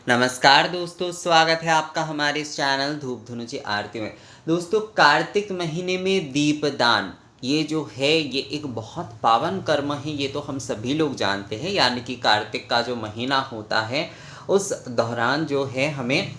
नमस्कार दोस्तों, स्वागत है आपका हमारे इस चैनल धूप धुनुची आरती में। दोस्तों, कार्तिक महीने में दीपदान ये जो है ये एक बहुत पावन कर्म है। ये तो हम सभी लोग जानते हैं, यानी कि कार्तिक का जो महीना होता है उस दौरान जो है हमें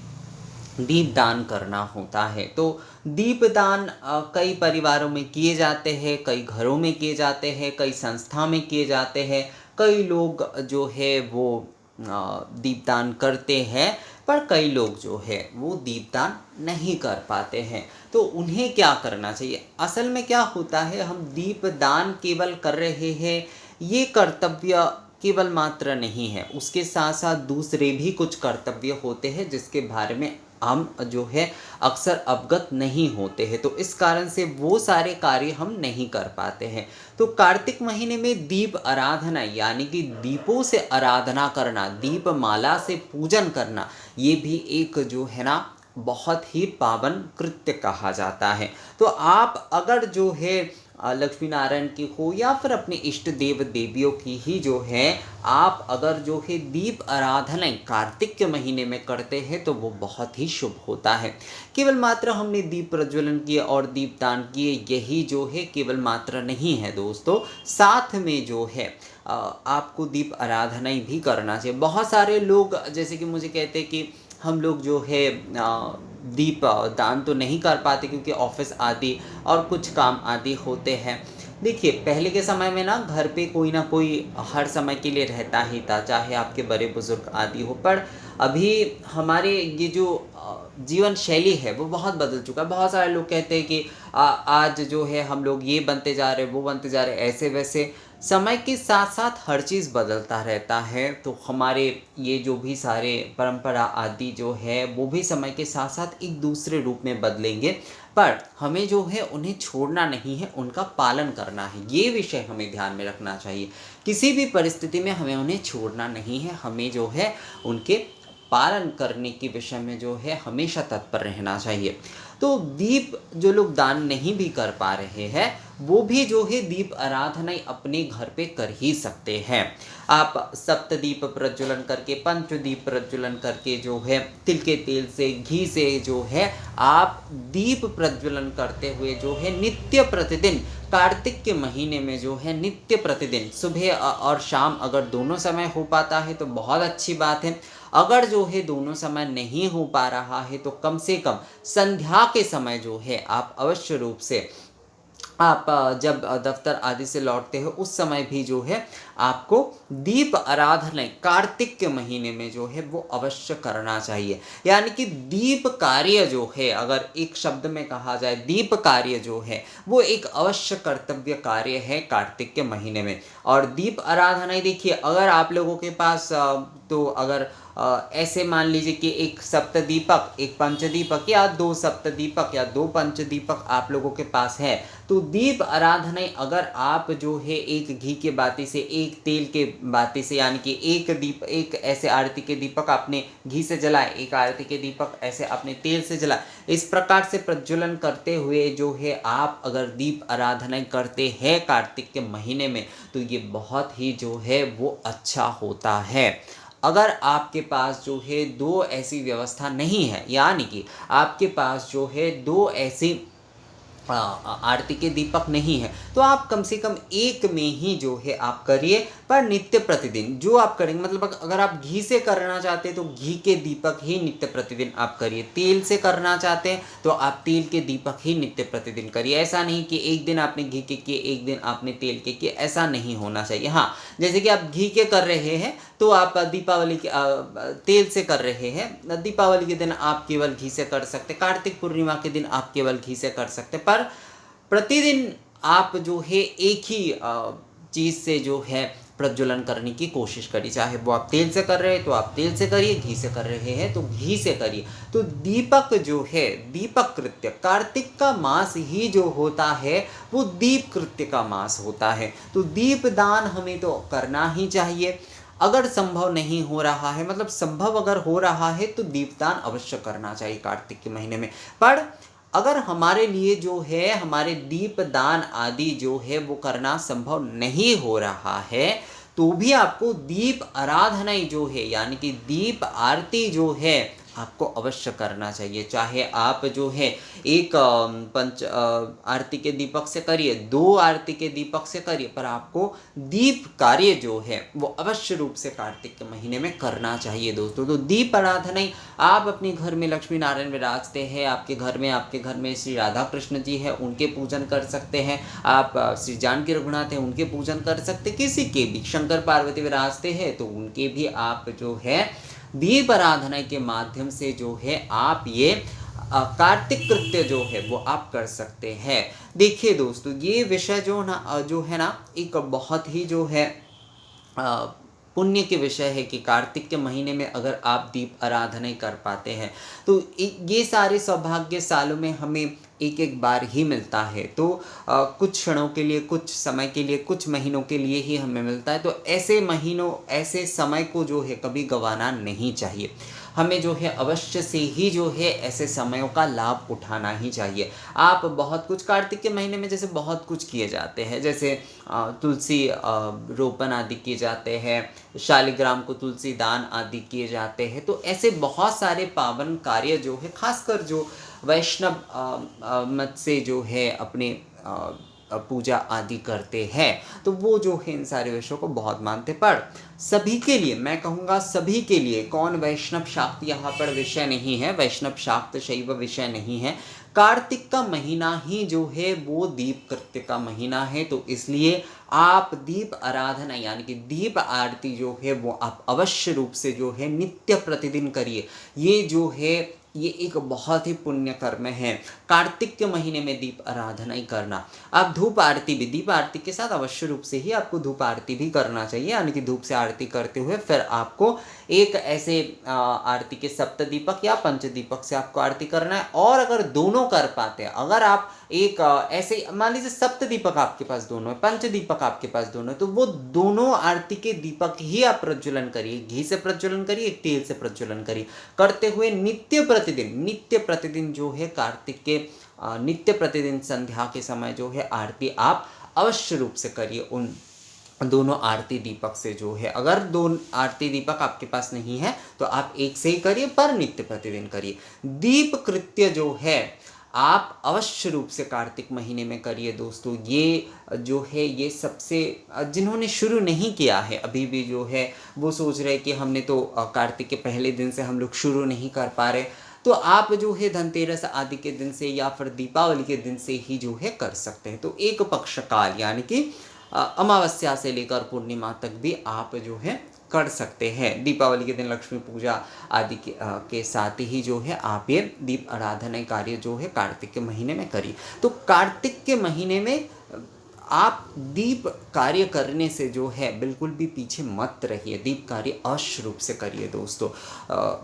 दीपदान करना होता है। तो दीपदान कई परिवारों में किए जाते हैं, कई घरों में किए जाते हैं, कई संस्था में किए जाते हैं। कई लोग जो है वो दीपदान करते हैं, पर कई लोग जो है वो दीपदान नहीं कर पाते हैं। तो उन्हें क्या करना चाहिए? असल में क्या होता है, हम दीपदान केवल कर रहे हैं, ये कर्तव्य केवल मात्र नहीं है, उसके साथ साथ दूसरे भी कुछ कर्तव्य होते हैं जिसके बारे में हम जो है अक्सर अवगत नहीं होते हैं। तो इस कारण से वो सारे कार्य हम नहीं कर पाते हैं। तो कार्तिक महीने में दीप आराधना यानी कि दीपों से आराधना करना, दीपमाला से पूजन करना, ये भी एक जो है ना बहुत ही पावन कृत्य कहा जाता है। तो आप अगर जो है लक्ष्मी नारायण की हो या फिर अपने इष्ट देव देवियों की ही जो है आप अगर जो है दीप आराधना कार्तिक के महीने में करते हैं तो वो बहुत ही शुभ होता है। केवल मात्र हमने दीप प्रज्वलन किए और दीपदान किए, यही जो है केवल मात्र नहीं है दोस्तों, साथ में जो है आपको दीप आराधना भी करना चाहिए। बहुत सारे लोग जैसे कि मुझे कहते हैं कि हम लोग जो है दीप दान तो नहीं कर पाते क्योंकि ऑफिस आदि और कुछ काम आदि होते हैं। देखिए, पहले के समय में ना घर पे कोई ना कोई हर समय के लिए रहता ही था, चाहे आपके बड़े बुजुर्ग आदि हो। पर अभी हमारे ये जो जीवन शैली है वो बहुत बदल चुका है। बहुत सारे लोग कहते हैं कि आज जो है हम लोग ये बनते जा रहे, वो बनते जा रहे, ऐसे वैसे। समय के साथ साथ हर चीज़ बदलता रहता है, तो हमारे ये जो भी सारे परंपरा आदि जो है वो भी समय के साथ साथ एक दूसरे रूप में बदलेंगे। पर हमें जो है उन्हें छोड़ना नहीं है, उनका पालन करना है। ये विषय हमें ध्यान में रखना चाहिए। किसी भी परिस्थिति में हमें उन्हें छोड़ना नहीं है, हमें जो है उनके पालन करने के विषय में जो है हमेशा तत्पर रहना चाहिए। तो दीप जो लोग दान नहीं भी कर पा रहे हैं वो भी जो है दीप आराधना अपने घर पे कर ही सकते हैं। आप सप्तदीप प्रज्वलन करके, पंचदीप प्रज्वलन करके जो है तिल के तेल से, घी से जो है आप दीप प्रज्वलन करते हुए जो है नित्य प्रतिदिन कार्तिक के महीने में जो है नित्य प्रतिदिन सुबह और शाम अगर दोनों समय हो पाता है तो बहुत अच्छी बात है। अगर जो है दोनों समय नहीं हो पा रहा है तो कम से कम संध्या के समय जो है आप अवश्य रूप से आप जब दफ्तर आदि से लौटते हो उस समय भी जो है आपको दीप आराधना कार्तिक के महीने में जो है वो अवश्य करना चाहिए। यानी कि दीप कार्य जो है, अगर एक शब्द में कहा जाए, दीप कार्य जो है वो एक अवश्य कर्तव्य कार्य है कार्तिक के महीने में। और दीप आराधना देखिए, अगर आप लोगों के पास तो अगर ऐसे मान लीजिए कि एक सप्तदीपक, एक पंचदीपक या दो सप्तदीपक या दो पंचदीपक आप लोगों के पास है, तो दीप आराधना अगर आप जो है एक घी के बाती से, एक तेल के बाती से, यानी कि एक दीप, एक ऐसे आरती के दीपक आपने घी से जलाए, एक आरती के दीपक ऐसे अपने तेल से जलाए, इस प्रकार से प्रज्वलन करते हुए जो है आप अगर दीप आराधना करते हैं कार्तिक के महीने में तो ये बहुत ही जो है वो अच्छा होता है। अगर आपके पास जो है दो ऐसी व्यवस्था नहीं है, यानी कि आपके पास जो है दो ऐसी आरती के दीपक नहीं है, तो आप कम से कम एक में ही जो है आप करिए। पर नित्य प्रतिदिन जो आप करेंगे, मतलब अगर आप घी से करना चाहते हैं तो घी के दीपक ही नित्य प्रतिदिन आप करिए, तेल से करना चाहते हैं तो आप तेल के दीपक ही नित्य प्रतिदिन करिए। ऐसा नहीं कि एक दिन आपने घी के किए, एक दिन आपने तेल के किए, ऐसा नहीं होना चाहिए। हाँ, जैसे कि आप घी के कर रहे हैं तो आप दीपावली के तेल से कर रहे हैं, दीपावली के दिन आप केवल घी से कर सकते, कार्तिक पूर्णिमा के दिन आप केवल घी से कर सकते। पर प्रतिदिन आप जो है एक ही चीज़ से जो है प्रज्वलन करने की कोशिश करिए। चाहे वो आप तेल से कर रहे हैं तो आप तेल से करिए, घी से कर रहे हैं तो घी से करिए। तो दीपक जो है, दीपक कृत्य, कार्तिक का मास ही जो होता है वो दीप कृत्य का मास होता है। तो दीप दान हमें तो करना ही चाहिए। अगर संभव नहीं हो रहा है, मतलब संभव अगर हो रहा है तो दीपदान अवश्य करना चाहिए कार्तिक के महीने में। पर अगर हमारे लिए जो है हमारे दीपदान आदि जो है वो करना संभव नहीं हो रहा है तो भी आपको दीप आराधना ही जो है यानी कि दीप आरती जो है आपको अवश्य करना चाहिए। चाहे आप जो है एक पंच आरती के दीपक से करिए, 2 आरती के दीपक से करिए, पर आपको दीप कार्य जो है वो अवश्य रूप से कार्तिक के महीने में करना चाहिए दोस्तों। तो दीप आराधना ही आप अपने घर में लक्ष्मी नारायण विराजते हैं, आपके घर में श्री राधा कृष्ण जी है, उनके पूजन कर सकते हैं। आप श्री जानकी रघुनाथ है, उनके पूजन कर सकते, किसी के भी शंकर पार्वती विराजते हैं तो उनके भी आप जो है दीप आराधना के माध्यम से जो है आप ये कार्तिक कृत्य जो है वो आप कर सकते हैं। देखिए दोस्तों, ये विषय जो है ना एक बहुत ही जो है पुण्य के विषय है कि कार्तिक के महीने में अगर आप दीप आराधना कर पाते हैं तो ये सारे सौभाग्य सालों में हमें एक एक बार ही मिलता है। तो कुछ क्षणों के लिए, कुछ समय के लिए, कुछ महीनों के लिए ही हमें मिलता है। तो ऐसे महीनों, ऐसे समय को जो है कभी गंवाना नहीं चाहिए। हमें जो है अवश्य से ही जो है ऐसे समयों का लाभ उठाना ही चाहिए। आप बहुत कुछ कार्तिक के महीने में जैसे बहुत कुछ किए जाते हैं, जैसे तुलसी रोपण आदि किए जाते हैं, शालिग्राम को तुलसी दान आदि किए जाते हैं। तो ऐसे बहुत सारे पावन कार्य जो है, खासकर जो वैष्णव मत से जो है अपने पूजा आदि करते हैं तो वो जो है इन सारे विषयों को बहुत मानते। पर सभी के लिए मैं कहूँगा, सभी के लिए, कौन वैष्णव शाक्त यहाँ पर विषय नहीं है, वैष्णव शाक्त शैव विषय नहीं है। कार्तिक का महीना ही जो है वो दीप कृत्य का महीना है। तो इसलिए आप दीप आराधना यानी कि दीप आरती जो है वो आप अवश्य रूप से जो है नित्य प्रतिदिन करिए। ये जो है ये एक बहुत ही पुण्य कर्म है, कार्तिक के महीने में दीप आराधना ही करना। आप धूप आरती भी, दीप आरती के साथ अवश्य रूप से ही आपको धूप आरती भी करना चाहिए, यानी कि धूप से आरती करते हुए फिर आपको एक ऐसे आरती के सप्त दीपक या पंच दीपक से आपको आरती करना है। और अगर दोनों कर पाते हैं, अगर आप एक ऐसे मान लीजिए सप्त दीपक आपके पास दोनों है, पंच दीपक आपके पास दोनों है, तो वो दोनों आरती के दीपक ही आप प्रज्वलन करिए। घी से प्रज्वलन करिए, तेल से प्रज्वलन करिए, करते हुए नित्य प्रतिदिन जो है कार्तिक के नित्य प्रतिदिन संध्या के समय जो है आरती आप अवश्य रूप से करिए उन दोनों आरती दीपक से जो है। अगर दो आरती दीपक आपके पास नहीं है तो आप एक से ही करिए, पर नित्य प्रतिदिन करिए। दीप कृत्य जो है आप अवश्य रूप से कार्तिक महीने में करिए दोस्तों। ये जो है ये सबसे, जिन्होंने शुरू नहीं किया है अभी भी जो है वो सोच रहे कि हमने तो कार्तिक के पहले दिन से हम लोग शुरू नहीं कर पा रहे, तो आप जो है धनतेरस आदि के दिन से या फिर दीपावली के दिन से ही जो है कर सकते हैं। तो एक पक्ष काल यानी कि अमावस्या से लेकर पूर्णिमा तक भी आप जो है कर सकते हैं। दीपावली के दिन लक्ष्मी पूजा आदि के साथ ही जो है आप ये दीप आराधना कार्य जो है कार्तिक के महीने में करिए। तो कार्तिक के महीने में आप दीप कार्य करने से जो है बिल्कुल भी पीछे मत रहिए, दीप कार्य अवश्य रूप से करिए दोस्तों।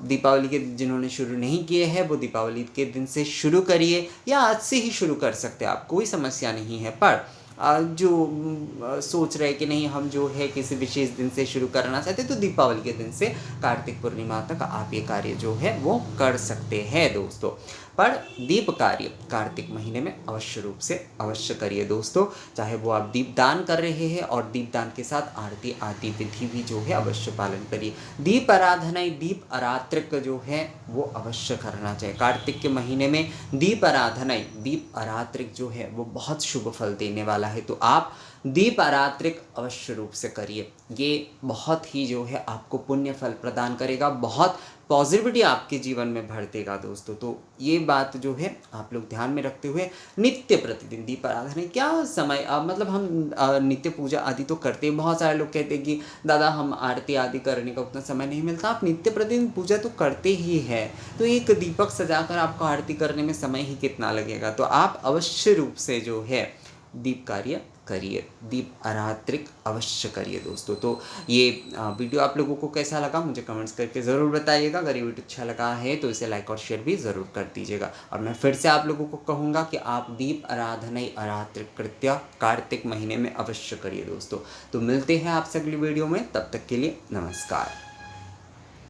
दीपावली के जिन्होंने शुरू नहीं किए हैं वो दीपावली के दिन से शुरू करिए, या आज से ही शुरू कर सकते हैं आप, कोई समस्या नहीं है। पर जो सोच रहे कि नहीं हम जो है किसी विशेष दिन से शुरू करना चाहते तो दीपावली के दिन से कार्तिक पूर्णिमा तक आप ये कार्य जो है वो कर सकते हैं दोस्तों। पर दीप कार्य कार्तिक महीने में अवश्य रूप से अवश्य करिए दोस्तों। चाहे वो आप दीप दान कर रहे हैं और दीप दान के साथ आरती आदि विधि भी जो है अवश्य पालन करिए। दीप आराधना, दीप आरात्रिक जो है वो अवश्य करना चाहिए। कार्तिक के महीने में दीप आराधना, दीप आरात्रिक जो है वो बहुत शुभ फल देने वाला है। तो आप दीप आरात्रिक अवश्य रूप से करिए, ये बहुत ही जो है आपको पुण्य फल प्रदान करेगा, बहुत पॉजिटिविटी आपके जीवन में भर देगा दोस्तों। तो ये बात जो है आप लोग ध्यान में रखते हुए नित्य प्रतिदिन दीप आराधना, क्या समय मतलब हम नित्य पूजा आदि तो करते हैं। बहुत सारे लोग कहते हैं कि दादा हम आरती आदि करने का उतना समय नहीं मिलता। आप नित्य प्रतिदिन पूजा तो करते ही है, तो एक दीपक सजाकर आपको आरती करने में समय ही कितना लगेगा। तो आप अवश्य रूप से जो है दीप कार्य करिए, दीप आरात्रिक अवश्य करिए दोस्तों। तो ये वीडियो आप लोगों को कैसा लगा मुझे कमेंट्स करके ज़रूर बताइएगा। अगर ये वीडियो अच्छा लगा है तो इसे लाइक और शेयर भी ज़रूर कर दीजिएगा। और मैं फिर से आप लोगों को कहूँगा कि आप दीप आराधना आरात्रिक कृत्य कार्तिक महीने में अवश्य करिए दोस्तों। तो मिलते हैं आपसे अगली वीडियो में, तब तक के लिए नमस्कार।